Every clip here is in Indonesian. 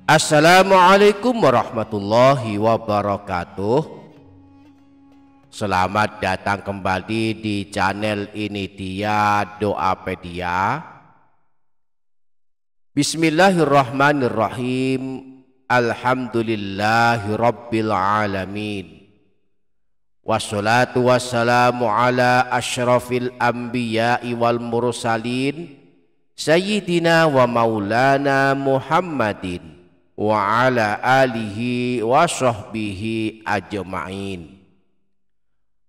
Assalamualaikum warahmatullahi wabarakatuh. Selamat datang kembali di channel ini dia Doapedia. Bismillahirrahmanirrahim. Alhamdulillahi rabbil alamin. Wassalatu wassalamu ala asyrafil anbiya'i wal mursalin Sayyidina wa maulana Muhammadin wa ala alihi wa sahbihi ajma'in.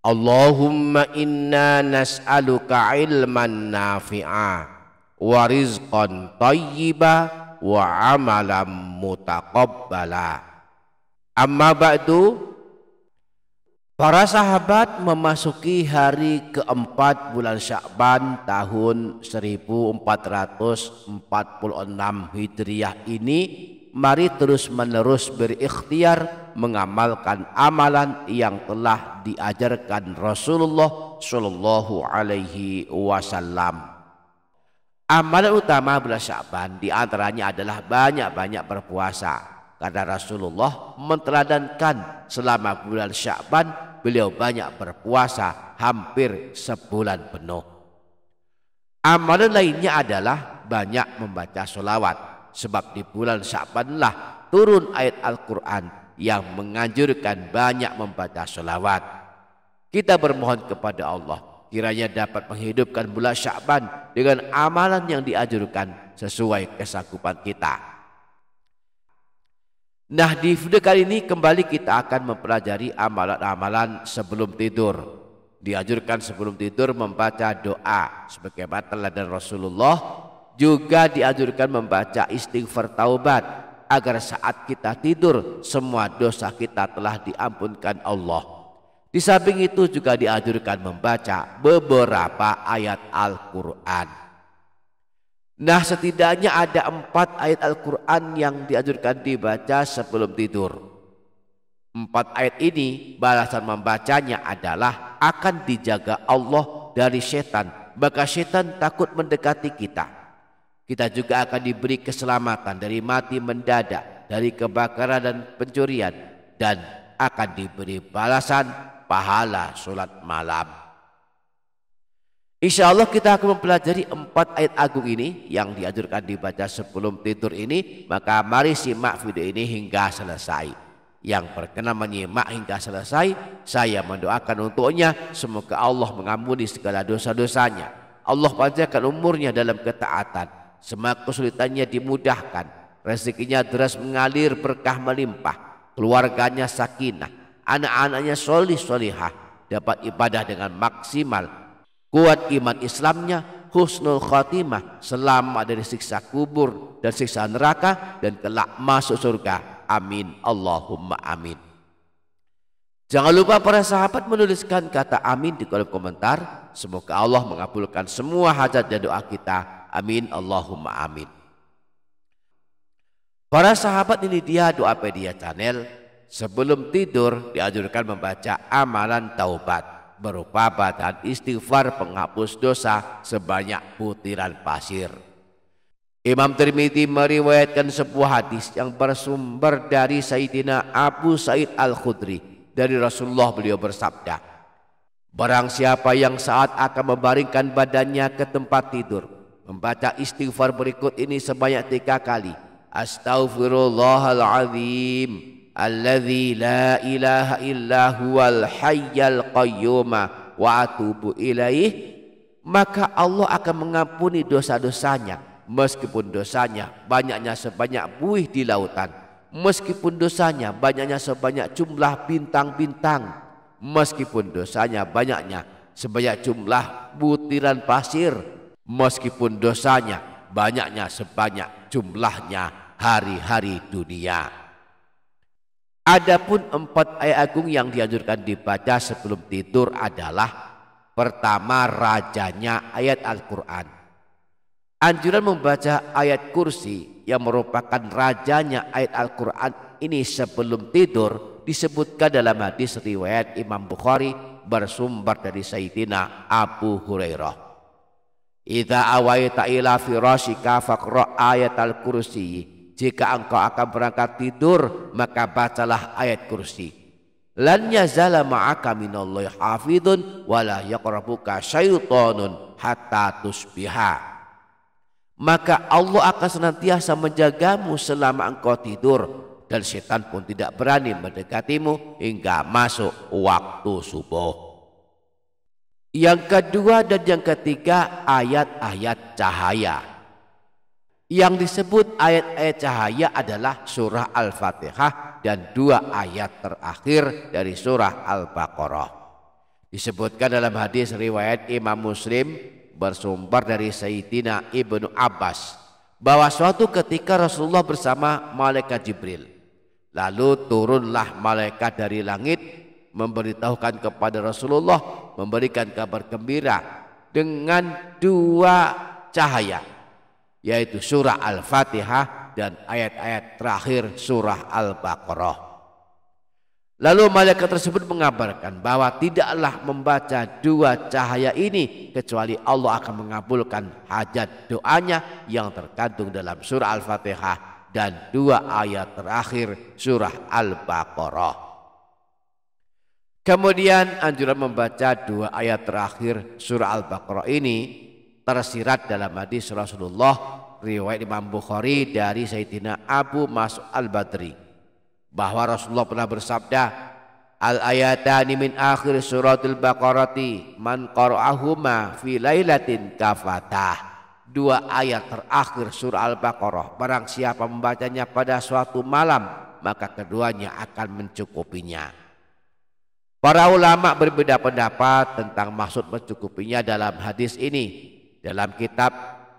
Allahumma inna nas'aluka ilman nafi'a wa rizqan tayyiba wa amalan mutaqabbala. Amma ba'du. Para sahabat, memasuki hari keempat bulan Sya'ban tahun 1446 Hijriah ini, mari terus menerus berikhtiar mengamalkan amalan yang telah diajarkan Rasulullah Shallallahu Alaihi Wasallam. Amalan utama bulan Sya'ban diantaranya adalah banyak-banyak berpuasa. Karena Rasulullah menteladankan selama bulan Sya'ban beliau banyak berpuasa hampir sebulan penuh. Amalan lainnya adalah banyak membaca sholawat. Sebab di bulan Sya'banlah turun ayat Al-Quran yang menganjurkan banyak membaca sholawat. Kita bermohon kepada Allah kiranya dapat menghidupkan bulan Sya'ban dengan amalan yang dianjurkan sesuai kesanggupan kita. Nah, di video kali ini kembali kita akan mempelajari amalan-amalan sebelum tidur. Dianjurkan sebelum tidur membaca doa sebagaimana teladan Rasulullah. Juga dianjurkan membaca istighfar taubat agar saat kita tidur semua dosa kita telah diampunkan Allah. Di samping itu juga dianjurkan membaca beberapa ayat Al-Quran. Nah, setidaknya ada 4 ayat Al-Quran yang dianjurkan dibaca sebelum tidur. 4 ayat ini balasan membacanya adalah akan dijaga Allah dari setan, maka setan takut mendekati kita. Kita juga akan diberi keselamatan dari mati mendadak, dari kebakaran dan pencurian, dan akan diberi balasan pahala sholat malam. Insya Allah kita akan mempelajari 4 ayat agung ini yang dianjurkan dibaca sebelum tidur ini. Maka mari simak video ini hingga selesai. Yang berkenan menyimak hingga selesai, saya mendoakan untuknya semoga Allah mengampuni segala dosa-dosanya. Allah panjangkan umurnya dalam ketaatan, semua kesulitannya dimudahkan, rezekinya deras mengalir, berkah melimpah, keluarganya sakinah, anak-anaknya solih-solihah, dapat ibadah dengan maksimal, kuat iman Islamnya, husnul khatimah, selamat dari siksa kubur dan siksa neraka, dan kelak masuk surga. Amin Allahumma amin. Jangan lupa para sahabat menuliskan kata amin di kolom komentar. Semoga Allah mengabulkan semua hajat dan doa kita. Amin Allahumma amin. Para sahabat, ini dia Doapedia channel. Sebelum tidur dianjurkan membaca amalan taubat berupa bacaan istighfar penghapus dosa sebanyak butiran pasir. Imam Tirmidzi meriwayatkan sebuah hadis yang bersumber dari Sayyidina Abu Sa'id Al-Khudri. Dari Rasulullah, beliau bersabda, barang siapa yang saat akan membaringkan badannya ke tempat tidur membaca istighfar berikut ini sebanyak 3 kali. Astaghfirullahaladzim alladzi la ilaha illa huwal hayyal qayyuma wa atubu ilaih, maka Allah akan mengampuni dosa-dosanya meskipun dosanya banyaknya sebanyak buih di lautan, meskipun dosanya banyaknya sebanyak jumlah bintang-bintang, meskipun dosanya banyaknya sebanyak jumlah butiran pasir, meskipun dosanya banyaknya sebanyak jumlahnya hari-hari dunia. Adapun 4 ayat agung yang dianjurkan dibaca sebelum tidur adalah: pertama, rajanya ayat Al-Quran. Anjuran membaca ayat kursi yang merupakan rajanya ayat Al-Quran ini sebelum tidur disebutkan dalam hadis riwayat Imam Bukhari bersumber dari Sayyidina Abu Hurairah. Idza awaita ila firashika faqra ayatal kursi jika engkau akan berangkat tidur, maka bacalah ayat kursi. Lan yazala ma'aka minallahi hafidun wala yaqrabuka syaitonun hatta tusbiha. Maka Allah akan senantiasa menjagamu selama engkau tidur, dan setan pun tidak berani mendekatimu hingga masuk waktu subuh. Yang kedua dan yang ketiga, ayat-ayat cahaya. Yang disebut ayat-ayat cahaya adalah surah Al-Fatihah dan 2 ayat terakhir dari surah Al-Baqarah. Disebutkan dalam hadis riwayat Imam Muslim bersumber dari Sayyidina Ibnu Abbas bahwa suatu ketika Rasulullah bersama malaikat Jibril. Lalu turunlah malaikat dari langit memberitahukan kepada Rasulullah, memberikan kabar gembira dengan 2 cahaya, yaitu surah Al-Fatihah dan ayat-ayat terakhir surah Al-Baqarah. Lalu malaikat tersebut mengabarkan bahwa tidaklah membaca 2 cahaya ini kecuali Allah akan mengabulkan hajat doanya yang terkandung dalam surah Al-Fatihah dan 2 ayat terakhir surah Al-Baqarah. Kemudian anjuran membaca 2 ayat terakhir surah Al-Baqarah ini tersirat dalam hadis Rasulullah riwayat Imam Bukhari dari Sayyidina Abu Mas'ud Al-Badri bahwa Rasulullah pernah bersabda, al-ayatani min akhir suratul Baqarati man qara'ahuma fi lailatin kafatah. 2 ayat terakhir surah Al-Baqarah, barang siapa membacanya pada suatu malam, maka keduanya akan mencukupinya. Para ulama berbeda pendapat tentang maksud mencukupinya dalam hadis ini. Dalam kitab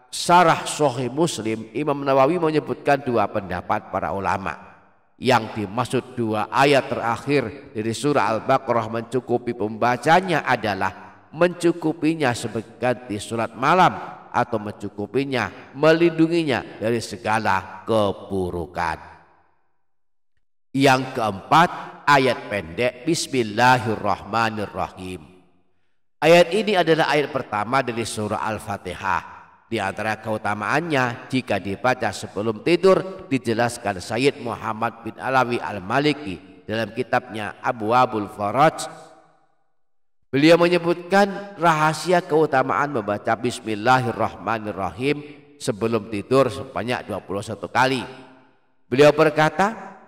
Syarah Sahih Muslim, Imam Nawawi menyebutkan 2 pendapat para ulama. Yang dimaksud 2 ayat terakhir dari surah Al-Baqarah mencukupi pembacanya adalah mencukupinya sebagai ganti surat malam atau mencukupinya melindunginya dari segala keburukan. Yang keempat, ayat pendek Bismillahirrahmanirrahim. Ayat ini adalah ayat pertama dari surah Al-Fatihah. Di antara keutamaannya, jika dibaca sebelum tidur, dijelaskan Sayyid Muhammad bin Alawi Al-Maliki dalam kitabnya Abwabul Faraj. Beliau menyebutkan rahasia keutamaan membaca Bismillahirrahmanirrahim sebelum tidur sebanyak 21 kali. Beliau berkata,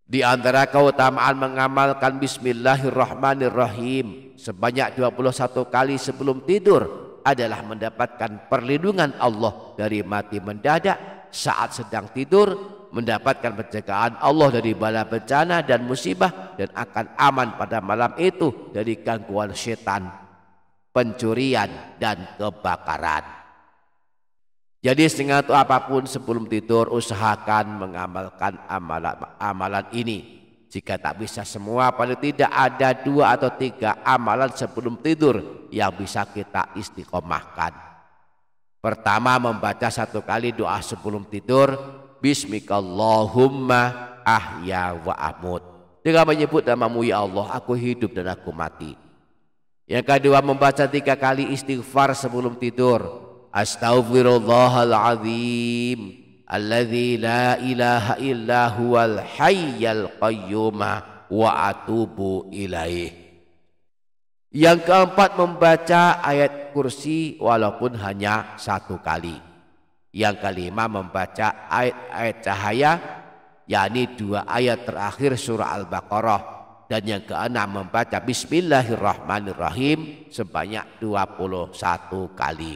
di antara keutamaan mengamalkan Bismillahirrahmanirrahim sebanyak 21 kali sebelum tidur adalah mendapatkan perlindungan Allah dari mati mendadak saat sedang tidur, mendapatkan pencegahan Allah dari bala bencana dan musibah, dan akan aman pada malam itu dari gangguan setan, pencurian, dan kebakaran. Jadi setengah itu apapun sebelum tidur usahakan mengamalkan amalan ini. Jika tak bisa semua, paling tidak ada 2 atau 3 amalan sebelum tidur yang bisa kita istiqomahkan. Pertama, membaca 1 kali doa sebelum tidur, Bismikallahumma ahya wa amut, dengan menyebut namamu ya Allah, aku hidup dan aku mati. Yang kedua, membaca 3 kali istighfar sebelum tidur, Astaghfirullahaladzim alladzi la ilaha illa huwal hayyal qayyum wa atubu ilaih. Yang keempat, membaca ayat kursi walaupun hanya 1 kali. Yang kelima, membaca ayat-ayat cahaya, yakni 2 ayat terakhir surah Al-Baqarah. Dan yang keenam, membaca Bismillahirrahmanirrahim sebanyak 21 kali.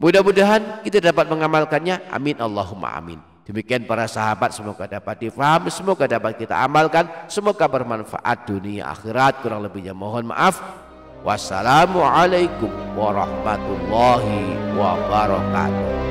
Mudah-mudahan kita dapat mengamalkannya. Amin Allahumma amin. Demikian para sahabat, semoga dapat difahami, semoga dapat kita amalkan, semoga bermanfaat dunia akhirat. Kurang lebihnya mohon maaf. Wassalamualaikum warahmatullahi wabarakatuh.